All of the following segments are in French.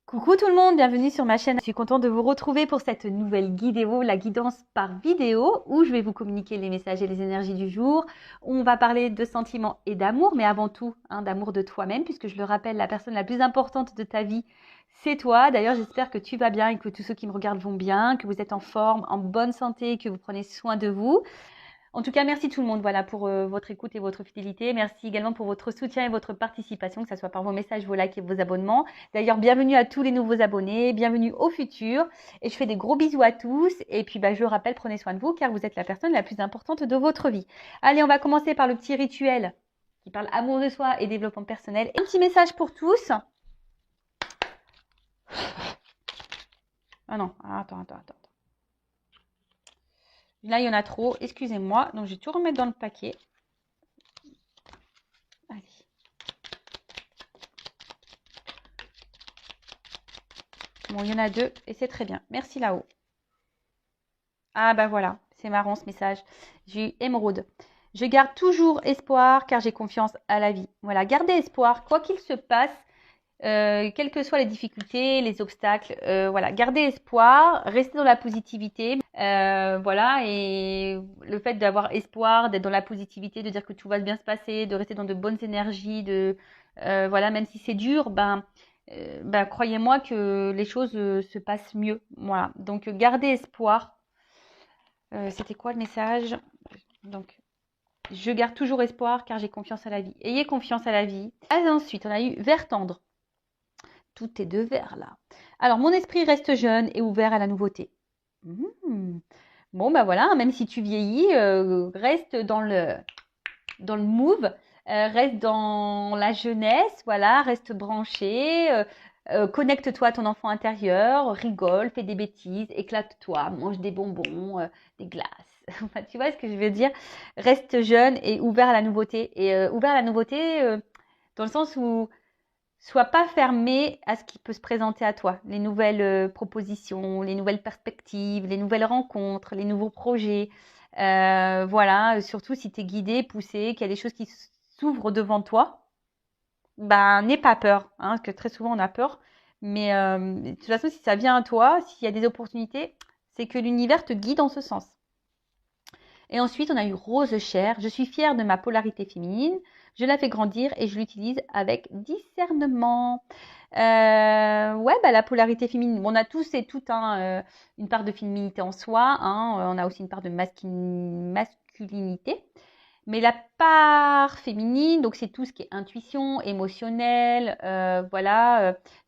Coucou tout le monde, bienvenue sur ma chaîne. Je suis contente de vous retrouver pour cette nouvelle vidéo, la guidance par vidéo, où je vais vous communiquer les messages et les énergies du jour. On va parler de sentiments et d'amour, mais avant tout, d'amour de toi-même, puisque je le rappelle, la personne la plus importante de ta vie, c'est toi. D'ailleurs, j'espère que tu vas bien et que tous ceux qui me regardent vont bien, que vous êtes en forme, en bonne santé, que vous prenez soin de vous. En tout cas, merci tout le monde pour votre écoute et votre fidélité. Merci également pour votre soutien et votre participation, que ce soit par vos messages, vos likes et vos abonnements. D'ailleurs, bienvenue à tous les nouveaux abonnés, bienvenue au futur. Et je fais des gros bisous à tous. Et puis, je le rappelle, prenez soin de vous car vous êtes la personne la plus importante de votre vie. Allez, on va commencer par le petit rituel qui parle amour de soi et développement personnel. Un petit message pour tous. Ah non, attends. Là, il y en a trop, excusez-moi. Donc, je vais tout remettre dans le paquet. Allez. Bon, il y en a deux et c'est très bien. Merci là-haut. Ah bah voilà, c'est marrant ce message. J'ai eu émeraude. Je garde toujours espoir car j'ai confiance à la vie. Voilà, gardez espoir, quoi qu'il se passe, quelles que soient les difficultés, les obstacles. Voilà, gardez espoir, restez dans la positivité. Voilà, et le fait d'avoir espoir, d'être dans la positivité, de dire que tout va bien se passer, de rester dans de bonnes énergies, voilà, même si c'est dur, croyez-moi que les choses se passent mieux. Voilà, donc gardez espoir. C'était quoi le message? Donc, je garde toujours espoir car j'ai confiance à la vie. Ayez confiance à la vie. Ensuite, on a eu vert tendre. Tout est de vert là. Alors, mon esprit reste jeune et ouvert à la nouveauté. Bon, voilà, même si tu vieillis, reste dans le move, reste dans la jeunesse, voilà, reste branché, connecte-toi à ton enfant intérieur, rigole, fais des bêtises, éclate-toi, mange des bonbons, des glaces. Enfin, tu vois ce que je veux dire? Reste jeune et ouvert à la nouveauté. Et ouvert à la nouveauté dans le sens où sois pas fermé à ce qui peut se présenter à toi. Les nouvelles propositions, les nouvelles perspectives, les nouvelles rencontres, les nouveaux projets. Voilà, surtout si tu es guidé, poussé, qu'il y a des choses qui s'ouvrent devant toi, n'aie pas peur, parce que très souvent on a peur. Mais de toute façon, si ça vient à toi, s'il y a des opportunités, c'est que l'univers te guide en ce sens. Et ensuite, on a eu rose chair. Je suis fière de ma polarité féminine. Je la fais grandir et je l'utilise avec discernement. La polarité féminine. On a tous et toutes une part de féminité en soi. On a aussi une part de masculinité. Mais la part féminine, donc c'est tout ce qui est intuition, émotionnel,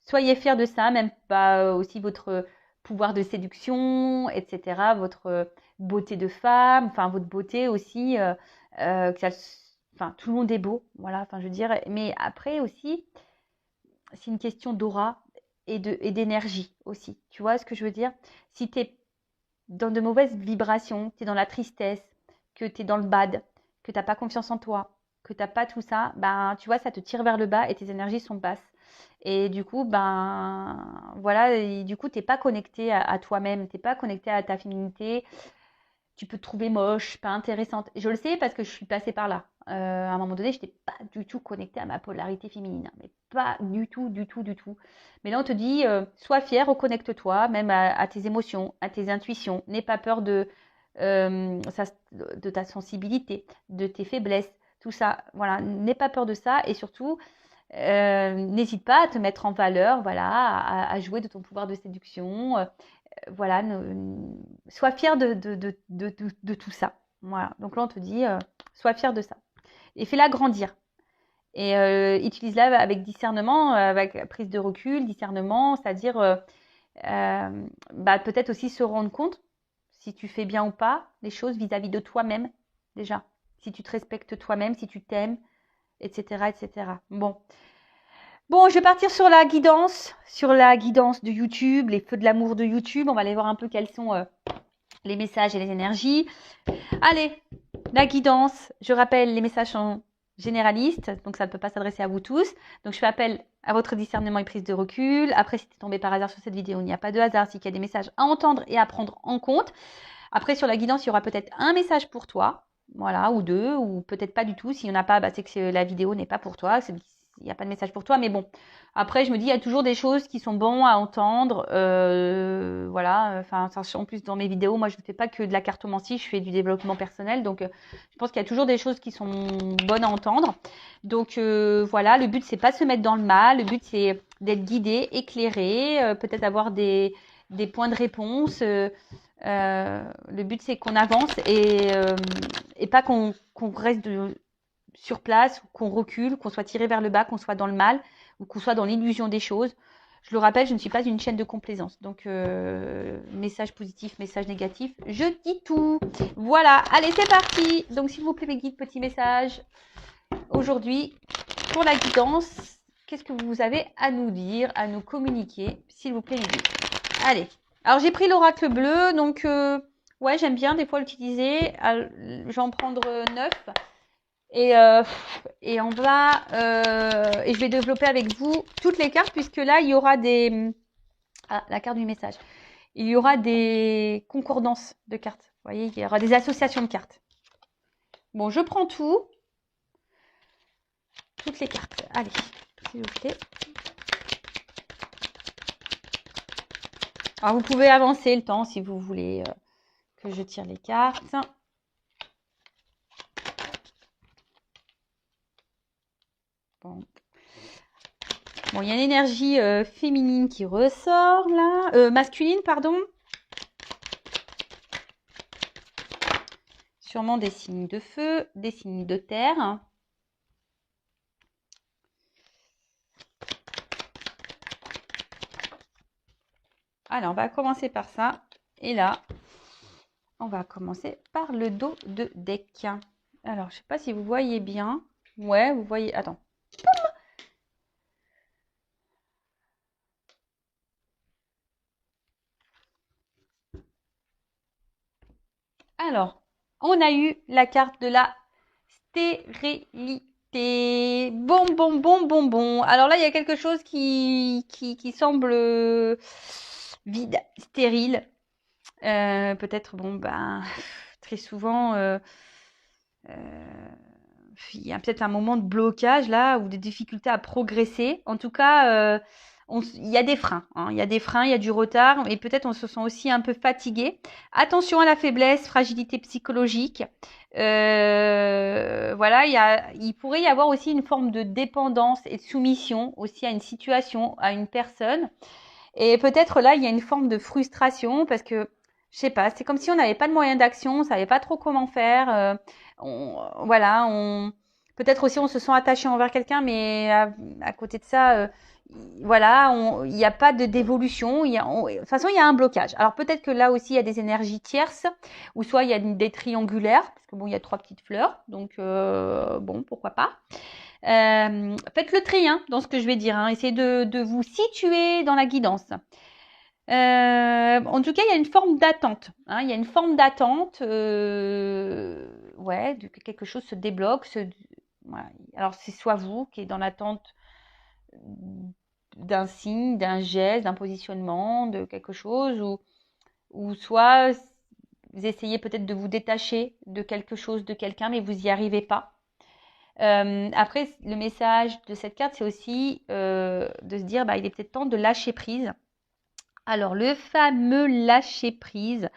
soyez fiers de ça, même pas aussi votre pouvoir de séduction, etc., votre beauté de femme, enfin votre beauté aussi, tout le monde est beau, voilà, je veux dire, mais après aussi, c'est une question d'aura et d'énergie aussi, tu vois ce que je veux dire? Si tu es dans de mauvaises vibrations, tu es dans la tristesse, que tu es dans le bad, que tu n'as pas confiance en toi, que tu n'as pas tout ça, tu vois, ça te tire vers le bas et tes énergies sont basses. Et du coup, du coup, tu n'es pas connecté à toi-même, tu n'es pas connecté à ta féminité. Tu peux te trouver moche, pas intéressante. Je le sais parce que je suis passée par là. À un moment donné, je n'étais pas du tout connectée à ma polarité féminine, mais pas du tout. Mais là, on te dit, sois fière, reconnecte-toi, même à tes émotions, à tes intuitions. N'aie pas peur de ta sensibilité, de tes faiblesses, tout ça. Voilà, n'aie pas peur de ça et surtout, n'hésite pas à te mettre en valeur, voilà, à jouer de ton pouvoir de séduction. Voilà, sois fier de tout ça. Voilà, donc là on te dit, sois fier de ça. Et fais-la grandir. Et utilise-la avec discernement, avec prise de recul, discernement, c'est-à-dire peut-être aussi se rendre compte si tu fais bien ou pas les choses vis-à-vis de toi-même déjà. Si tu te respectes toi-même, si tu t'aimes, etc., etc. Bon, je vais partir sur la guidance de YouTube, les feux de l'amour de YouTube. On va aller voir un peu quels sont les messages et les énergies. Allez, la guidance. Je rappelle, les messages sont généralistes, donc ça ne peut pas s'adresser à vous tous. Donc, je fais appel à votre discernement et prise de recul. Après, si tu es tombé par hasard sur cette vidéo, il n'y a pas de hasard. C'est qu'il y a des messages à entendre et à prendre en compte. Après, sur la guidance, il y aura peut-être un message pour toi. Voilà, ou deux, ou peut-être pas du tout. S'il n'y en a pas, c'est que la vidéo n'est pas pour toi. il n'y a pas de message pour toi. Mais bon, après, je me dis, il y a toujours des choses qui sont bonnes à entendre. Voilà, enfin, en plus, dans mes vidéos, moi, je ne fais pas que de la cartomancie, je fais du développement personnel. Donc, je pense qu'il y a toujours des choses qui sont bonnes à entendre. Donc, voilà, le but, c'est pas de se mettre dans le mal. Le but, c'est d'être guidé, éclairé, peut-être avoir des points de réponse. Le but, c'est qu'on avance et pas qu'on reste sur place, qu'on recule, qu'on soit tiré vers le bas, qu'on soit dans le mal ou qu'on soit dans l'illusion des choses. Je le rappelle, je ne suis pas une chaîne de complaisance. Donc, message positif, message négatif, je dis tout. Voilà, allez, c'est parti. Donc, s'il vous plaît, mes guides, petit message. Aujourd'hui, pour la guidance, qu'est-ce que vous avez à nous dire, à nous communiquer, s'il vous plaît, les guides. Allez. Alors, j'ai pris l'oracle bleu, donc ouais, j'aime bien des fois l'utiliser. Je vais en prendre 9. Et on va et je vais développer avec vous toutes les cartes, puisque là, il y aura des... Ah, la carte du message. Il y aura des concordances de cartes. Vous voyez, il y aura des associations de cartes. Bon, je prends tout. Toutes les cartes. Allez, s'il vous plaît. Alors, vous pouvez avancer le temps si vous voulez que je tire les cartes. Bon. Bon, il y a une énergie féminine qui ressort là. Masculine, pardon. Sûrement des signes de feu, des signes de terre. Alors, on va commencer par ça. Et là, on va commencer par le dos de deck. Alors, je ne sais pas si vous voyez bien. Ouais, vous voyez. Attends. Alors, on a eu la carte de la stérilité. Bon, bon, bon, bon, bon. Alors là, il y a quelque chose qui semble vide, stérile. Peut-être, bon, ben, très souvent, il y a peut-être un moment de blocage là, ou des difficultés à progresser. En tout cas, il y a des freins. Hein. Il y a des freins, il y a du retard, et peut-être on se sent aussi un peu fatigué. Attention à la faiblesse, fragilité psychologique. Voilà, il pourrait y avoir aussi une forme de dépendance et de soumission aussi à une situation, à une personne. Et peut-être là, il y a une forme de frustration parce que, je sais pas, c'est comme si on n'avait pas de moyen d'action, on savait pas trop comment faire. Voilà, peut-être aussi on se sent attaché envers quelqu'un, mais à côté de ça, voilà, il n'y a pas d'évolution. De toute façon, il y a un blocage. Alors peut-être que là aussi, il y a des énergies tierces, ou soit il y a des triangulaires, parce que bon, il y a 3 petites fleurs, donc bon, pourquoi pas. Faites le tri dans ce que je vais dire. Essayez de vous situer dans la guidance. En tout cas, il y a une forme d'attente. Il y a une forme d'attente, ouais, que quelque chose se débloque. Voilà. Alors, c'est soit vous qui êtes dans l'attente d'un signe, d'un geste, d'un positionnement, de quelque chose, ou soit vous essayez peut-être de vous détacher de quelque chose, de quelqu'un, mais vous n'y arrivez pas. Après, le message de cette carte, c'est aussi de se dire, il est peut-être temps de lâcher prise. Alors, le fameux lâcher prise,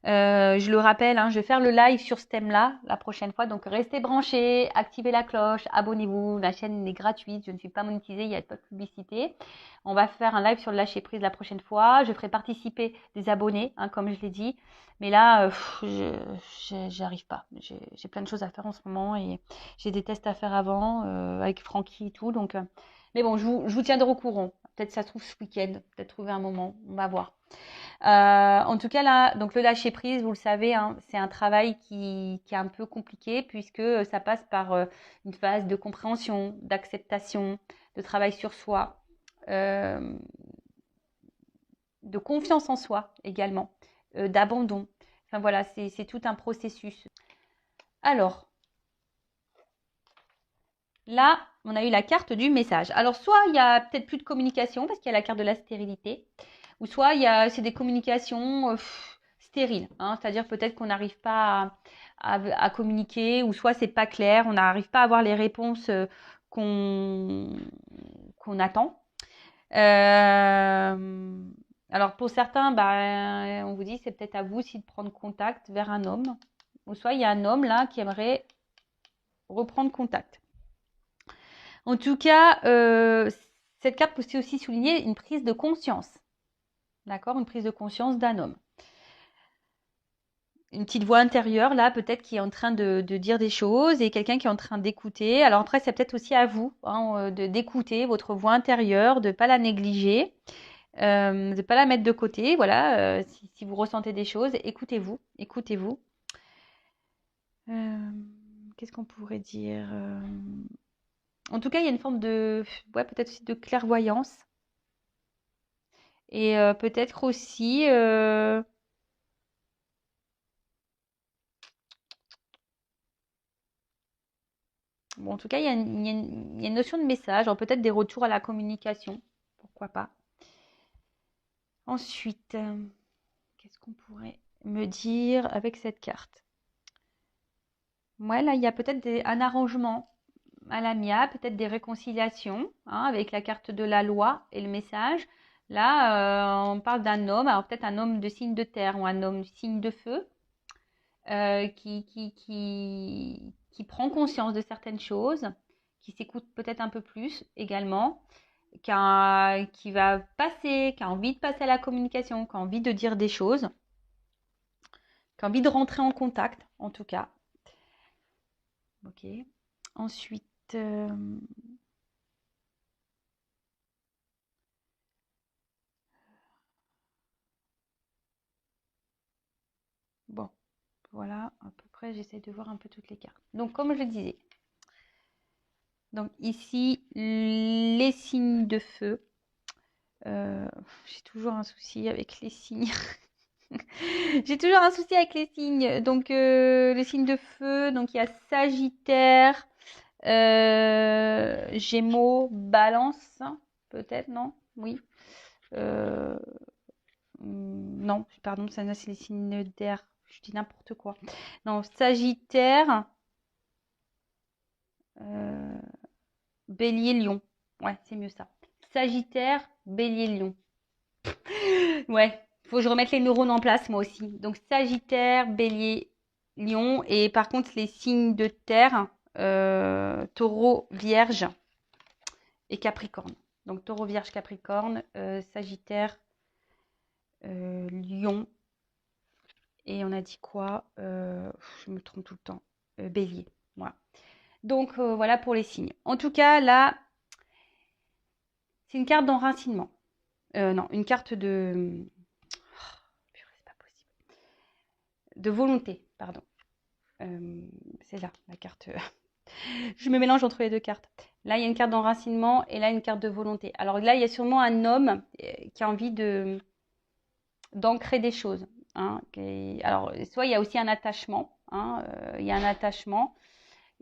je le rappelle, je vais faire le live sur ce thème-là la prochaine fois. Donc, restez branchés, activez la cloche, abonnez-vous. La chaîne est gratuite, je ne suis pas monétisée, il n'y a pas de publicité. On va faire un live sur le lâcher prise la prochaine fois. Je ferai participer des abonnés, comme je l'ai dit. Mais là, j'arrive pas. J'ai plein de choses à faire en ce moment et j'ai des tests à faire avant avec Francky et tout. Donc, mais bon, je vous tiendrai au courant. Peut-être ça se trouve ce week-end, peut-être trouver un moment, on va voir. En tout cas, là, donc le lâcher prise, vous le savez, c'est un travail qui est un peu compliqué puisque ça passe par une phase de compréhension, d'acceptation, de travail sur soi, de confiance en soi également, d'abandon. Enfin voilà, c'est tout un processus. Alors, là, on a eu la carte du message. Alors, soit il y a peut-être plus de communication parce qu'il y a la carte de la stérilité, ou soit c'est des communications stériles. C'est-à-dire peut-être qu'on n'arrive pas à communiquer, ou soit c'est pas clair, on n'arrive pas à avoir les réponses qu'on attend. Alors pour certains, bah, on vous dit c'est peut-être à vous aussi de prendre contact vers un homme. Ou soit il y a un homme là qui aimerait reprendre contact. En tout cas, cette carte peut aussi souligner une prise de conscience. D'accord? Une prise de conscience d'un homme. Une petite voix intérieure, là, peut-être qui est en train de dire des choses et quelqu'un qui est en train d'écouter. Alors après, c'est peut-être aussi à vous d'écouter votre voix intérieure, de ne pas la négliger, de ne pas la mettre de côté. Voilà, si vous ressentez des choses, écoutez-vous, écoutez-vous. Qu'est-ce qu'on pourrait dire En tout cas, il y a une forme de, ouais, peut-être aussi de clairvoyance. Et peut-être aussi... Bon, en tout cas, il y a une notion de message, peut-être des retours à la communication. Pourquoi pas. Ensuite, qu'est-ce qu'on pourrait me dire avec cette carte? Ouais, là, il y a peut-être un arrangement à l'amiable, peut-être des réconciliations, avec la carte de la loi et le message. Là, on parle d'un homme, alors peut-être un homme de signe de terre ou un homme signe de feu, qui prend conscience de certaines choses, qui s'écoute peut-être un peu plus également, qui va passer, qui a envie de passer à la communication, qui a envie de dire des choses, qui a envie de rentrer en contact, en tout cas. Ok. Ensuite, bon, voilà, à peu près, j'essaie de voir un peu toutes les cartes. Donc, comme je le disais, donc ici, les signes de feu. J'ai toujours un souci avec les signes. J'ai toujours un souci avec les signes. Donc, les signes de feu, donc il y a Sagittaire, Gémeaux, Balance, peut-être, non? Oui. Non, pardon, ça c'est les signes d'air. Je dis n'importe quoi. Non, Sagittaire, Bélier, Lion. Ouais, c'est mieux ça. Sagittaire, Bélier, Lion. Ouais, faut que je remette les neurones en place moi aussi. Donc Sagittaire, Bélier, Lion. Et par contre, les signes de terre, Taureau, Vierge et Capricorne. Donc Taureau, Vierge, Capricorne, Sagittaire, Lion. Et on a dit quoi Je me trompe tout le temps. Bélier. Voilà. Donc voilà pour les signes. En tout cas, là, c'est une carte d'enracinement. Non, une carte de... c'est pas possible. De volonté, pardon. C'est là, la carte. Je me mélange entre les deux cartes. Là, il y a une carte d'enracinement et là, une carte de volonté. Alors là, il y a sûrement un homme qui a envie d'ancrer des choses. Alors, soit il y a aussi un attachement. Il y a un attachement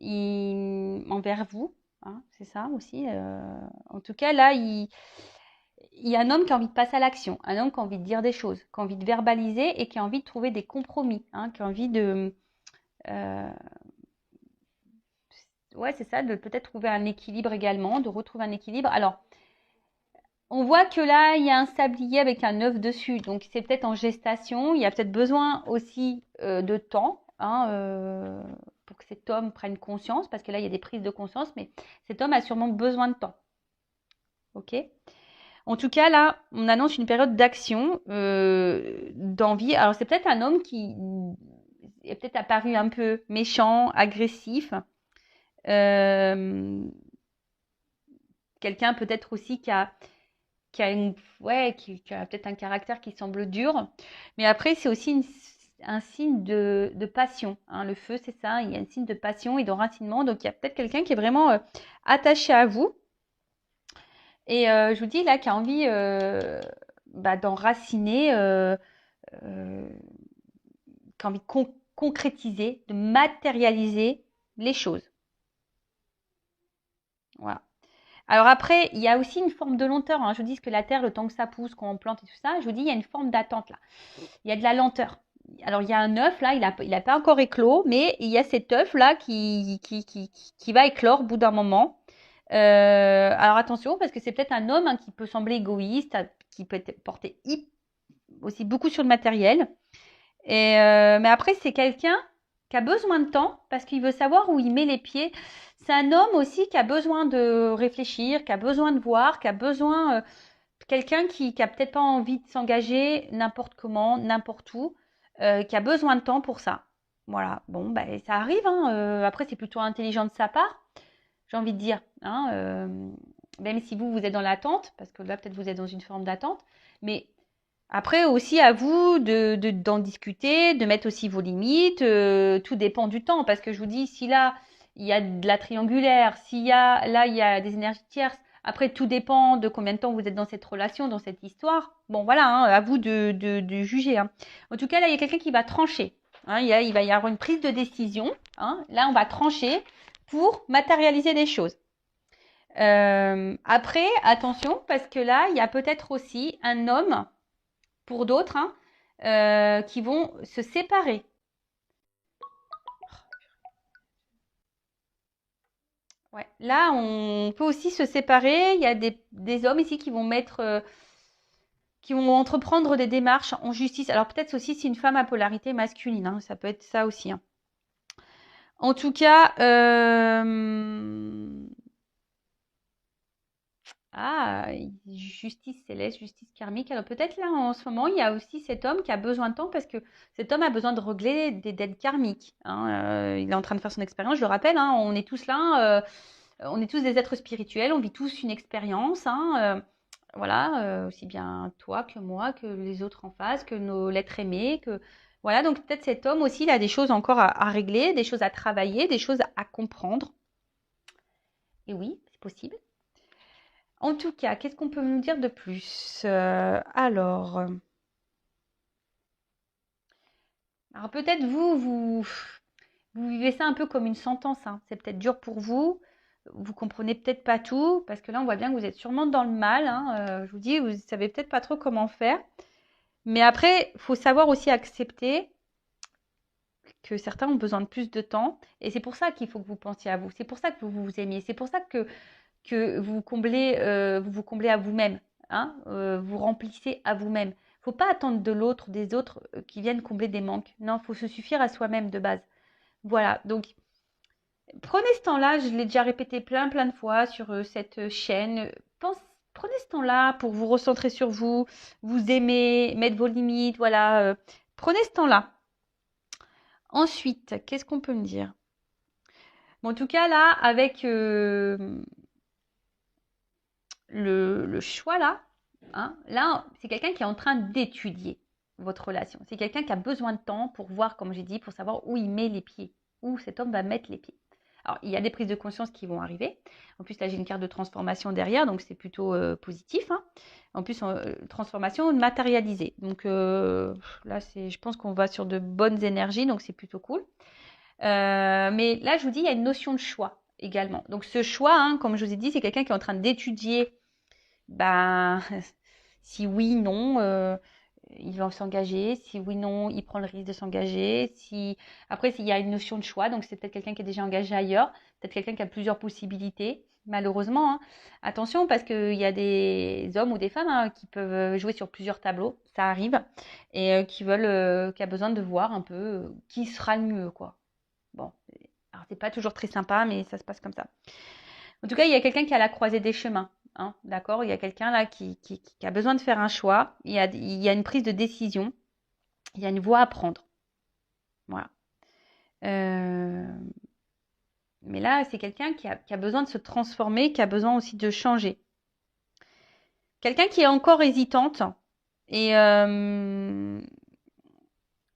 envers vous. C'est ça aussi. En tout cas, là, il y a un homme qui a envie de passer à l'action. Un homme qui a envie de dire des choses, qui a envie de verbaliser et qui a envie de trouver des compromis. Qui a envie de... ouais, c'est ça, de peut-être trouver un équilibre également, de retrouver un équilibre. Alors, on voit que là, il y a un sablier avec un œuf dessus, donc c'est peut-être en gestation. Il y a peut-être besoin aussi de temps pour que cet homme prenne conscience, parce que là, il y a des prises de conscience, mais cet homme a sûrement besoin de temps. Ok ? En tout cas, là, on annonce une période d'action, d'envie. Alors, c'est peut-être un homme qui est peut-être apparu un peu méchant, agressif. Quelqu'un peut-être aussi qui a peut-être un caractère qui semble dur. Mais après, c'est aussi un signe de passion. Le feu, c'est ça. Il y a un signe de passion et d'enracinement. Donc, il y a peut-être quelqu'un qui est vraiment attaché à vous. Et je vous dis là, qui a envie d'enraciner, qui a envie de concrétiser, de matérialiser les choses. Voilà. Alors après, il y a aussi une forme de lenteur. Je vous dis que la terre, le temps que ça pousse, qu'on plante et tout ça, je vous dis, il y a une forme d'attente là. Il y a de la lenteur. Alors il y a un œuf là, il a pas encore éclos, mais il y a cet œuf là qui va éclore au bout d'un moment. Alors attention, parce que c'est peut-être un homme qui peut sembler égoïste, qui peut être porté aussi beaucoup sur le matériel. Mais après, c'est quelqu'un qui a besoin de temps parce qu'il veut savoir où il met les pieds. C'est un homme aussi qui a besoin de réfléchir, qui a besoin de voir, qui a besoin quelqu'un qui a peut-être pas envie de s'engager n'importe comment, n'importe où, qui a besoin de temps pour ça. Voilà. Bon, ben ça arrive. Hein. Après, c'est plutôt intelligent de sa part, j'ai envie de dire. Hein. Même si vous êtes dans l'attente, parce que là, peut-être vous êtes dans une forme d'attente, mais après, aussi à vous d'en discuter, de mettre aussi vos limites. Tout dépend du temps. Parce que je vous dis, si là, il y a de la triangulaire, là, il y a des énergies tierces. Après, tout dépend de combien de temps vous êtes dans cette relation, dans cette histoire. Bon, voilà, hein, à vous de juger. Hein. En tout cas, là, il y a quelqu'un qui va trancher. Hein, il va y avoir une prise de décision. Hein. Là, on va trancher pour matérialiser les choses. Après, attention, parce que là, il y a peut-être aussi un homme pour d'autres, hein, qui vont se séparer. Ouais. Là, on peut aussi se séparer. Il y a des hommes ici qui vont qui vont entreprendre des démarches en justice. Alors peut-être aussi c'est une femme à polarité masculine, hein, ça peut être ça aussi. Hein. En tout cas, justice céleste, justice karmique. Alors peut-être là en ce moment, il y a aussi cet homme qui a besoin de temps parce que cet homme a besoin de régler des dettes karmiques. Hein. Il est en train de faire son expérience, je le rappelle, hein, on est tous là, on est tous des êtres spirituels, on vit tous une expérience. Hein, voilà, aussi bien toi que moi, que les autres en face, que nos l'être aimé, que voilà. Donc peut-être cet homme aussi, il a des choses encore à régler, des choses à travailler, des choses à comprendre. Et oui, c'est possible. En tout cas, qu'est-ce qu'on peut nous dire de plus alors peut-être vous vivez ça un peu comme une sentence. Hein. C'est peut-être dur pour vous. Vous comprenez peut-être pas tout parce que là, on voit bien que vous êtes sûrement dans le mal. Hein. Je vous dis, vous savez peut-être pas trop comment faire. Mais après, il faut savoir aussi accepter que certains ont besoin de plus de temps. Et c'est pour ça qu'il faut que vous pensiez à vous. C'est pour ça que vous vous aimiez. C'est pour ça que vous vous comblez à vous-même, hein, vous remplissez à vous-même. Faut pas attendre de l'autre, des autres qui viennent combler des manques. Non, faut se suffire à soi-même de base. Voilà, donc prenez ce temps-là, je l'ai déjà répété plein de fois sur cette chaîne. Prenez ce temps-là pour vous recentrer sur vous, vous aimer, mettre vos limites, voilà. Prenez ce temps-là. Ensuite, qu'est-ce qu'on peut me dire? Bon, en tout cas, là, avec le choix là, hein, là, c'est quelqu'un qui est en train d'étudier votre relation. C'est quelqu'un qui a besoin de temps pour voir, comme j'ai dit, pour savoir où il met les pieds, où cet homme va mettre les pieds. Alors, il y a des prises de conscience qui vont arriver. En plus, là, j'ai une carte de transformation derrière, donc c'est plutôt positif. Hein. En plus, transformation matérialisée. Donc là, je pense qu'on va sur de bonnes énergies, donc c'est plutôt cool. Mais là, je vous dis, il y a une notion de choix également. Donc ce choix, hein, comme je vous ai dit, c'est quelqu'un qui est en train d'étudier ben, si oui, non, il va s'engager. Si oui, non, il prend le risque de s'engager. Après, s'il y a une notion de choix, donc c'est peut-être quelqu'un qui est déjà engagé ailleurs, peut-être quelqu'un qui a plusieurs possibilités. Malheureusement, hein. Attention parce qu'il y a des hommes ou des femmes hein, qui peuvent jouer sur plusieurs tableaux, ça arrive, et qui a besoin de voir un peu qui sera le mieux, quoi. Bon, alors c'est pas toujours très sympa, mais ça se passe comme ça. En tout cas, il y a quelqu'un qui est à la croisée des chemins. Hein, d'accord. Il y a quelqu'un là qui a besoin de faire un choix. Il y a une prise de décision. Il y a une voie à prendre. Voilà. Euh, mais là, c'est quelqu'un qui a besoin de se transformer, qui a besoin aussi de changer. Quelqu'un qui est encore hésitante. Et, euh,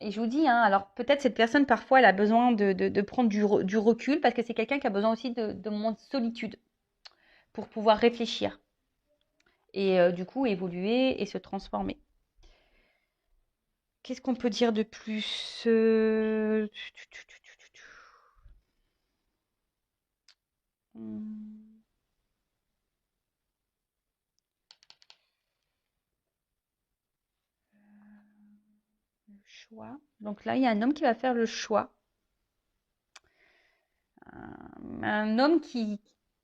et je vous dis, hein, alors peut-être cette personne, parfois, elle a besoin de prendre du recul parce que c'est quelqu'un qui a besoin aussi de moments de solitude pour pouvoir réfléchir et du coup évoluer et se transformer. Qu'est-ce qu'on peut dire de plus Hmm, le choix. Donc là, il y a un homme qui va faire le choix. Un homme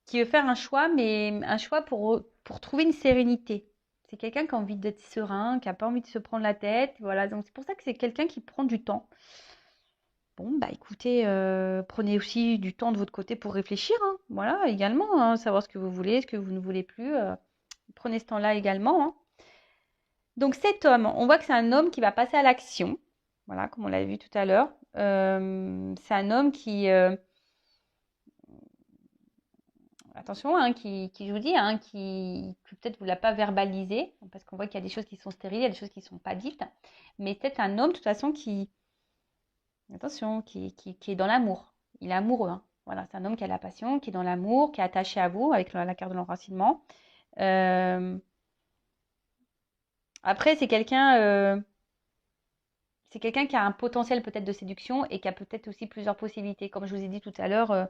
qui veut faire un choix, mais un choix pour trouver une sérénité. C'est quelqu'un qui a envie d'être serein, qui n'a pas envie de se prendre la tête. Voilà, donc c'est pour ça que c'est quelqu'un qui prend du temps. Bon, bah écoutez, prenez aussi du temps de votre côté pour réfléchir, hein. Voilà, également, hein, savoir ce que vous voulez, ce que vous ne voulez plus. Prenez ce temps-là également, hein. Donc cet homme, on voit que c'est un homme qui va passer à l'action. Voilà, comme on l'avait vu tout à l'heure. C'est un homme qui, attention, hein, qui je vous dis, hein, que peut-être vous ne l'a pas verbalisé, parce qu'on voit qu'il y a des choses qui sont stériles, il y a des choses qui ne sont pas dites. Mais peut-être un homme, de toute façon, attention, qui est dans l'amour. Il est amoureux, hein. Voilà, c'est un homme qui a la passion, qui est dans l'amour, qui est attaché à vous avec la carte de l'enracinement. Euh, Après, c'est quelqu'un qui a un potentiel peut-être de séduction et qui a peut-être aussi plusieurs possibilités. Comme je vous ai dit tout à l'heure,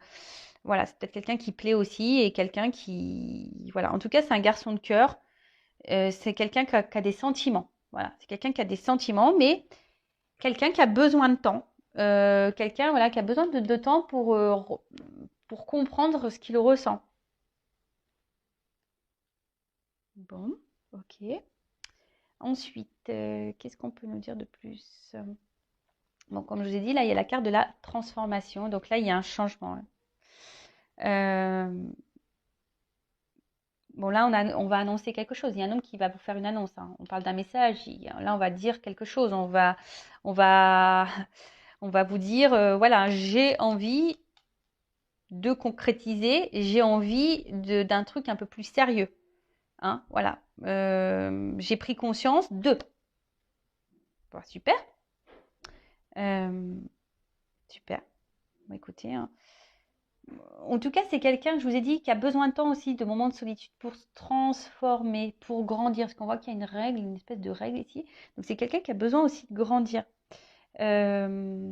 voilà, c'est peut-être quelqu'un qui plaît aussi et quelqu'un qui, voilà, en tout cas, c'est un garçon de cœur. C'est quelqu'un qui a des sentiments. Voilà, c'est quelqu'un qui a des sentiments, mais quelqu'un qui a besoin de temps. Quelqu'un, voilà, qui a besoin de temps pour comprendre ce qu'il ressent. Bon, ok. Ensuite, qu'est-ce qu'on peut nous dire de plus? Bon, comme je vous ai dit, là, il y a la carte de la transformation. Donc là, il y a un changement. Bon, là, on va annoncer quelque chose. Il y a un homme qui va vous faire une annonce, hein. On parle d'un message. Là, on va dire quelque chose. On va, on va vous dire, voilà, j'ai envie de concrétiser. J'ai envie d'un truc un peu plus sérieux, hein, voilà. J'ai pris conscience de. Bon, super. Super. Bon, écoutez, hein. En tout cas, c'est quelqu'un, je vous ai dit, qui a besoin de temps aussi, de moments de solitude pour se transformer, pour grandir. Parce qu'on voit qu'il y a une règle, une espèce de règle ici. Donc, c'est quelqu'un qui a besoin aussi de grandir. Euh,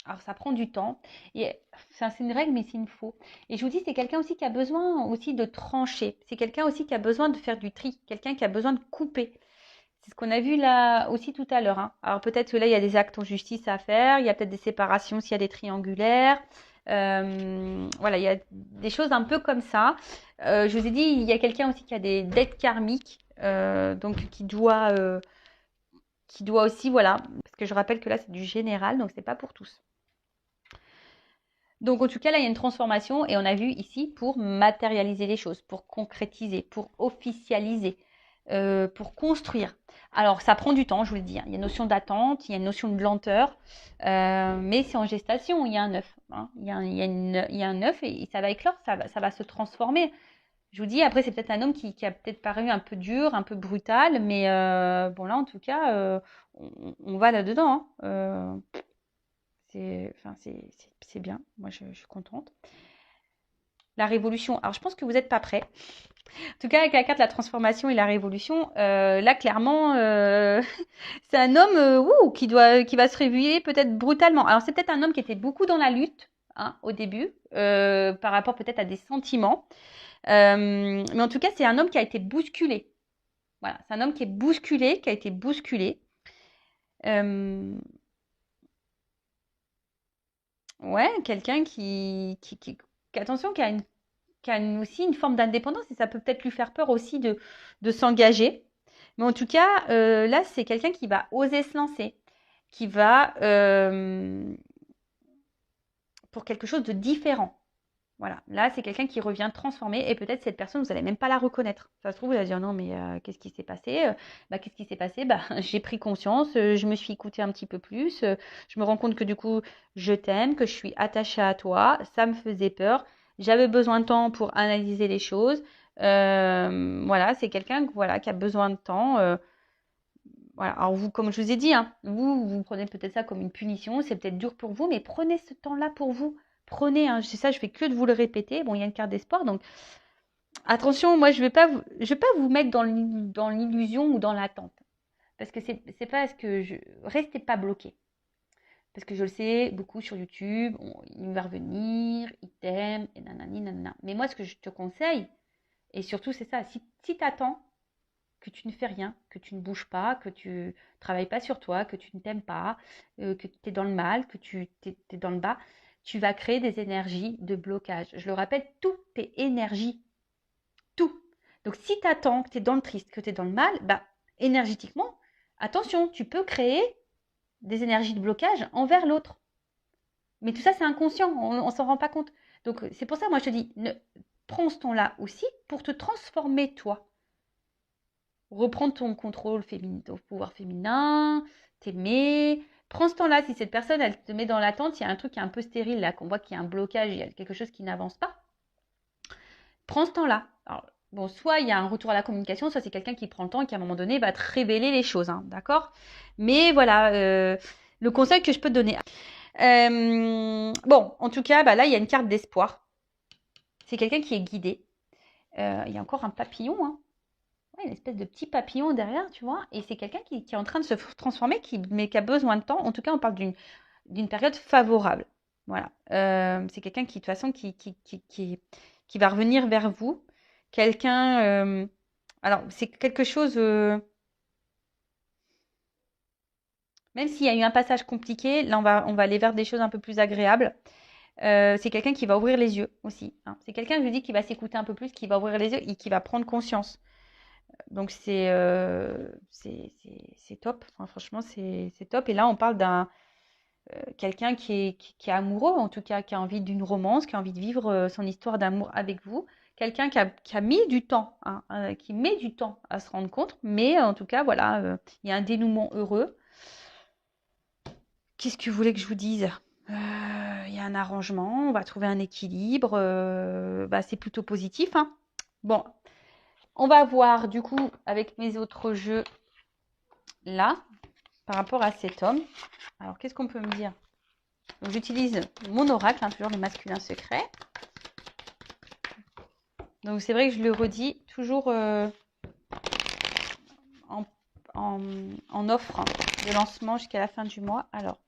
Alors, ça prend du temps. Et c'est une règle, mais c'est une faux. Et je vous dis, c'est quelqu'un aussi qui a besoin aussi de trancher. C'est quelqu'un aussi qui a besoin de faire du tri. Quelqu'un qui a besoin de couper. C'est ce qu'on a vu là aussi tout à l'heure, hein. Alors peut-être que là, il y a des actes en justice à faire, il y a peut-être des séparations s'il y a des triangulaires. Voilà, il y a des choses un peu comme ça. Je vous ai dit, il y a quelqu'un aussi qui a des dettes karmiques, donc qui doit aussi, voilà, parce que je rappelle que là, c'est du général, donc c'est pas pour tous. Donc en tout cas, là, il y a une transformation et on a vu ici pour matérialiser les choses, pour concrétiser, pour officialiser, pour construire. Alors ça prend du temps, je vous le dis, hein. Il y a une notion d'attente, il y a une notion de lenteur, mais c'est en gestation, il y a un œuf, hein. Il y a un œuf et ça va éclore, ça va se transformer. Je vous dis, après c'est peut-être un homme qui a peut-être paru un peu dur, un peu brutal, mais bon là en tout cas, on va là-dedans, hein. Enfin, c'est bien, moi je suis contente. La révolution, alors je pense que vous n'êtes pas prêts. En tout cas, avec la carte de la transformation et la révolution, là clairement, c'est un homme qui va se réveiller peut-être brutalement. Alors c'est peut-être un homme qui était beaucoup dans la lutte, hein, au début, par rapport peut-être à des sentiments. Mais en tout cas, c'est un homme qui a été bousculé. Voilà, c'est un homme qui est bousculé, qui a été bousculé. Euh, ouais, quelqu'un attention, qui a aussi une forme d'indépendance et ça peut peut-être lui faire peur aussi de s'engager. Mais en tout cas, là, c'est quelqu'un qui va oser se lancer, qui va pour quelque chose de différent. Voilà, là, c'est quelqu'un qui revient transformé et peut-être cette personne, vous n'allez même pas la reconnaître. Ça se trouve, vous allez dire non, mais qu'est-ce qui s'est passé? Qu'est-ce qui s'est passé? J'ai pris conscience, je me suis écoutée un petit peu plus, je me rends compte que du coup, je t'aime, que je suis attachée à toi, ça me faisait peur, j'avais besoin de temps pour analyser les choses. Voilà, c'est quelqu'un voilà, qui a besoin de temps. Voilà. Alors vous, comme je vous ai dit, hein, vous prenez peut-être ça comme une punition, c'est peut-être dur pour vous, mais prenez ce temps-là pour vous. Prenez, hein, c'est ça, je fais que de vous le répéter. Bon, il y a une carte d'espoir, donc attention, moi je vais pas vous mettre dans l'illusion ou dans l'attente, parce que c'est pas ce que restez pas bloqué, parce que je le sais, beaucoup sur YouTube, il va revenir, il t'aime, et nanani nanana. Mais moi, ce que je te conseille, et surtout c'est ça, si t'attends que tu ne fais rien, que tu ne bouges pas, que tu ne travailles pas sur toi, que tu ne t'aimes pas, que tu es dans le mal, que tu es dans le bas, tu vas créer des énergies de blocage. Je le rappelle, tout est énergie. Tout. Donc, si tu attends que tu es dans le triste, que tu es dans le mal, bah, énergétiquement, attention, tu peux créer des énergies de blocage envers l'autre. Mais tout ça, c'est inconscient, on ne s'en rend pas compte. Donc, c'est pour ça, moi, je te dis, prends ce temps-là aussi pour te transformer, toi. Reprendre ton contrôle féminin, ton pouvoir féminin, t'aimer. Prends ce temps-là. Si cette personne, elle te met dans l'attente, il y a un truc qui est un peu stérile, là, qu'on voit qu'il y a un blocage, il y a quelque chose qui n'avance pas. Prends ce temps-là. Alors, bon, soit il y a un retour à la communication, soit c'est quelqu'un qui prend le temps et qui, à un moment donné, va te révéler les choses, hein, d'accord? Mais voilà, le conseil que je peux te donner. Bon, en tout cas, bah là, il y a une carte d'espoir. C'est quelqu'un qui est guidé. Il y a encore un papillon, hein. Ouais, une espèce de petit papillon derrière, tu vois. Et c'est quelqu'un qui est en train de se transformer, mais qui a besoin de temps. En tout cas, on parle d'une période favorable. Voilà. C'est quelqu'un qui, de toute façon, qui va revenir vers vous. Quelqu'un... alors, c'est quelque chose... même s'il y a eu un passage compliqué, là, on va aller vers des choses un peu plus agréables. C'est quelqu'un qui va ouvrir les yeux aussi, hein. C'est quelqu'un, je vous dis, qui va s'écouter un peu plus, qui va ouvrir les yeux et qui va prendre conscience. Donc, c'est top. Enfin, franchement, c'est top. Et là, on parle d'un quelqu'un qui est amoureux, en tout cas, qui a envie d'une romance, qui a envie de vivre son histoire d'amour avec vous. Quelqu'un qui a mis du temps, hein, qui met du temps à se rendre compte. Mais en tout cas, voilà, il y a un dénouement heureux. Qu'est-ce que vous voulez que je vous dise? Il y a un arrangement, on va trouver un équilibre. Bah, c'est plutôt positif, hein. Bon, on va voir du coup avec mes autres jeux là, par rapport à cet homme. Alors, qu'est-ce qu'on peut me dire? Donc, j'utilise mon oracle, hein, toujours le masculin secret. Donc, c'est vrai que je le redis, toujours en offre de lancement jusqu'à la fin du mois. Alors,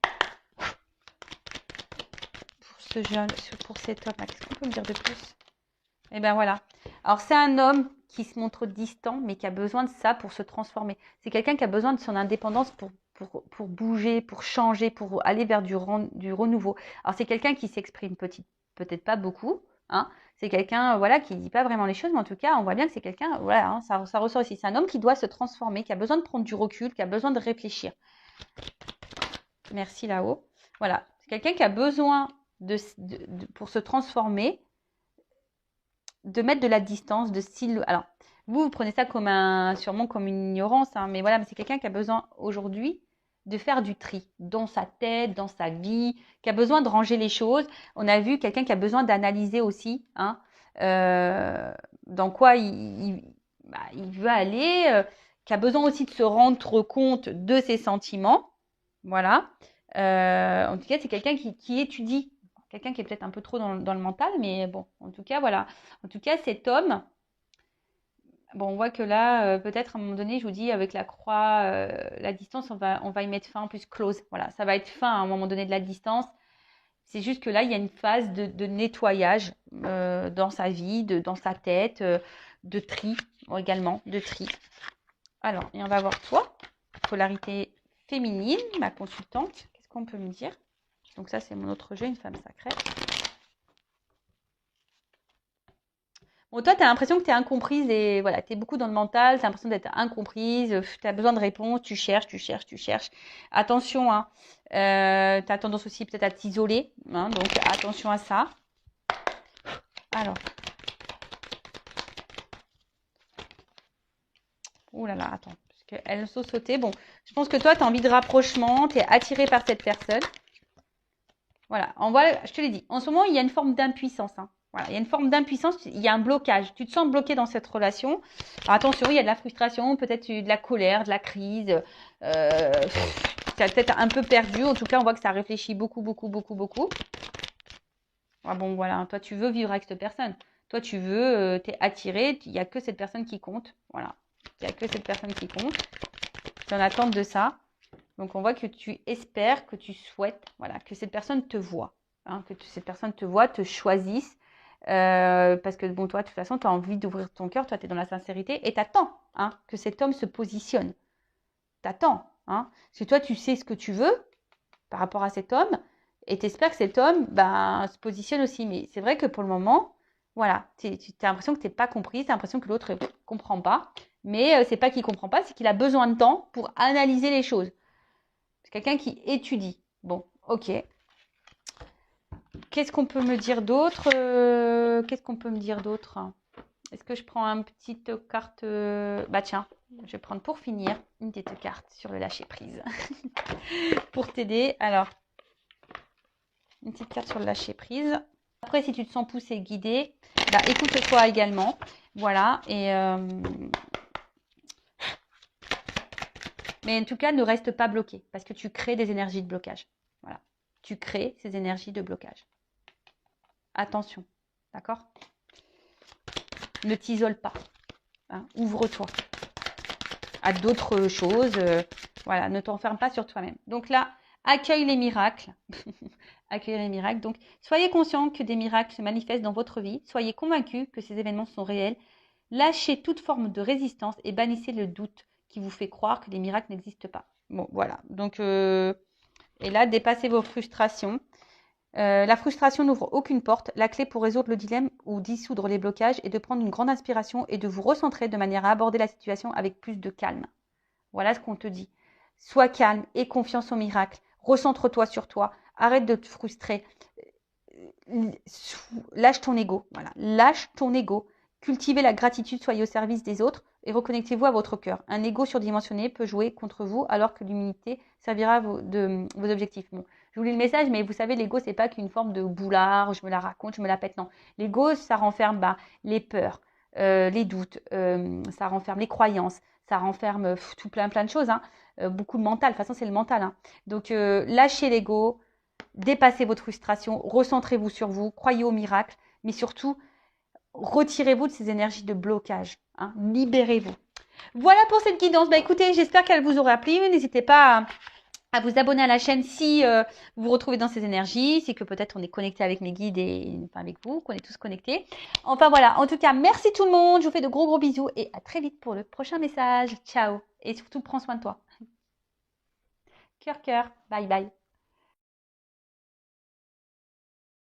pour ce jeune, pour cet homme, qu'est-ce qu'on peut me dire de plus? Et bien voilà. Alors, c'est un homme qui se montre distant, mais qui a besoin de ça pour se transformer. C'est quelqu'un qui a besoin de son indépendance pour bouger, pour changer, pour aller vers du renouveau. Alors, c'est quelqu'un qui s'exprime peut-être pas beaucoup, hein. C'est quelqu'un voilà, qui ne dit pas vraiment les choses, mais en tout cas, on voit bien que c'est quelqu'un, voilà, hein, ça ressort ici. C'est un homme qui doit se transformer, qui a besoin de prendre du recul, qui a besoin de réfléchir. Merci là-haut. Voilà. C'est quelqu'un qui a besoin, pour se transformer, de mettre de la distance, de style. Alors, vous prenez ça sûrement comme une ignorance, hein, mais voilà, mais c'est quelqu'un qui a besoin aujourd'hui de faire du tri dans sa tête, dans sa vie, qui a besoin de ranger les choses. On a vu quelqu'un qui a besoin d'analyser aussi, hein, dans quoi il veut aller, qui a besoin aussi de se rendre compte de ses sentiments. Voilà. En tout cas, c'est quelqu'un qui étudie. Quelqu'un qui est peut-être un peu trop dans le mental, mais bon, en tout cas, voilà. En tout cas, cet homme, bon, on voit que là, peut-être à un moment donné, je vous dis, avec la croix, la distance, on va y mettre fin, en plus close. Voilà, ça va être fin à un moment donné de la distance. C'est juste que là, il y a une phase de nettoyage dans sa vie, dans sa tête, de tri également, de tri. Alors, et on va voir toi, polarité féminine, ma consultante. Qu'est-ce qu'on peut me dire? Donc ça, c'est mon autre jeu, une femme sacrée. Bon, toi, tu as l'impression que tu es incomprise et voilà, tu es beaucoup dans le mental, tu as l'impression d'être incomprise, tu as besoin de réponses, tu cherches. Attention, hein, tu as tendance aussi peut-être à t'isoler, hein, donc attention à ça. Alors. Ouh là là, attends, parce qu'elle saute sauter. Bon, je pense que toi, tu as envie de rapprochement, tu es attiré par cette personne. Voilà, je te l'ai dit, en ce moment, il y a une forme d'impuissance, hein. Voilà, il y a une forme d'impuissance, il y a un blocage. Tu te sens bloqué dans cette relation. Alors, attention, il y a de la frustration, peut-être de la colère, de la crise. Tu as peut-être un peu perdu. En tout cas, on voit que ça réfléchit beaucoup. Ah bon, voilà, toi, tu veux vivre avec cette personne. Toi, tu veux, tu es attiré. Il n'y a que cette personne qui compte. Voilà, il n'y a que cette personne qui compte. Tu es en attente de ça. Donc, on voit que tu espères, que tu souhaites, voilà, que cette personne te voit, hein, que cette personne te voit, te choisisse. Parce que, bon, toi, de toute façon, tu as envie d'ouvrir ton cœur, toi, tu es dans la sincérité et tu attends, hein, que cet homme se positionne. Tu attends, hein, parce que toi, tu sais ce que tu veux par rapport à cet homme Et tu espères que cet homme se positionne aussi. Mais c'est vrai que pour le moment, voilà, tu as l'impression que tu n'es pas compris, tu as l'impression que l'autre ne comprend pas. Mais c'est pas qu'il ne comprend pas, c'est qu'il a besoin de temps pour analyser les choses. C'est quelqu'un qui étudie. Bon, ok. Qu'est-ce qu'on peut me dire d'autre Qu'est-ce qu'on peut me dire d'autre? Est-ce que je prends une petite carte Bah tiens, je vais prendre pour finir une petite carte sur le lâcher-prise. Pour t'aider. Alors, une petite carte sur le lâcher-prise. Après, si tu te sens poussé, guidé, écoute-toi également. Voilà. Mais en tout cas, ne reste pas bloqué parce que tu crées des énergies de blocage. Voilà. Tu crées ces énergies de blocage. Attention. D'accord? Ne t'isole pas. Hein, ouvre-toi à d'autres choses. Voilà, ne t'enferme pas sur toi-même. Donc là, accueille les miracles. Accueille les miracles. Donc, soyez conscient que des miracles se manifestent dans votre vie. Soyez convaincus que ces événements sont réels. Lâchez toute forme de résistance et bannissez le doute qui vous fait croire que les miracles n'existent pas. Bon, voilà. Donc, et là, dépassez vos frustrations. La frustration n'ouvre aucune porte. La clé pour résoudre le dilemme ou dissoudre les blocages est de prendre une grande inspiration et de vous recentrer de manière à aborder la situation avec plus de calme. Voilà ce qu'on te dit. Sois calme et confiance au miracle. Recentre-toi sur toi. Arrête de te frustrer. Lâche ton ego. Voilà. Lâche ton ego. Cultivez la gratitude, soyez au service des autres et reconnectez-vous à votre cœur. Un ego surdimensionné peut jouer contre vous alors que l'humilité servira de vos objectifs. Bon, je vous lis le message, mais vous savez, l'ego, c'est pas qu'une forme de boulard, je me la raconte, je me la pète. Non. L'ego, ça renferme les peurs, les doutes, ça renferme les croyances, ça renferme tout plein de choses. Hein. Beaucoup de mental. De toute façon, c'est le mental. Hein. Donc, lâchez l'ego, dépassez votre frustration, recentrez-vous sur vous, croyez au miracle, mais surtout, retirez-vous de ces énergies de blocage. Hein. Libérez-vous. Voilà pour cette guidance. Écoutez, j'espère qu'elle vous aura plu. N'hésitez pas à vous abonner à la chaîne si vous vous retrouvez dans ces énergies, c'est que peut-être on est connecté avec mes guides et avec vous, qu'on est tous connectés. Enfin voilà, en tout cas, merci tout le monde. Je vous fais de gros bisous et à très vite pour le prochain message. Ciao. Et surtout, prends soin de toi. Cœur, cœur. Bye bye.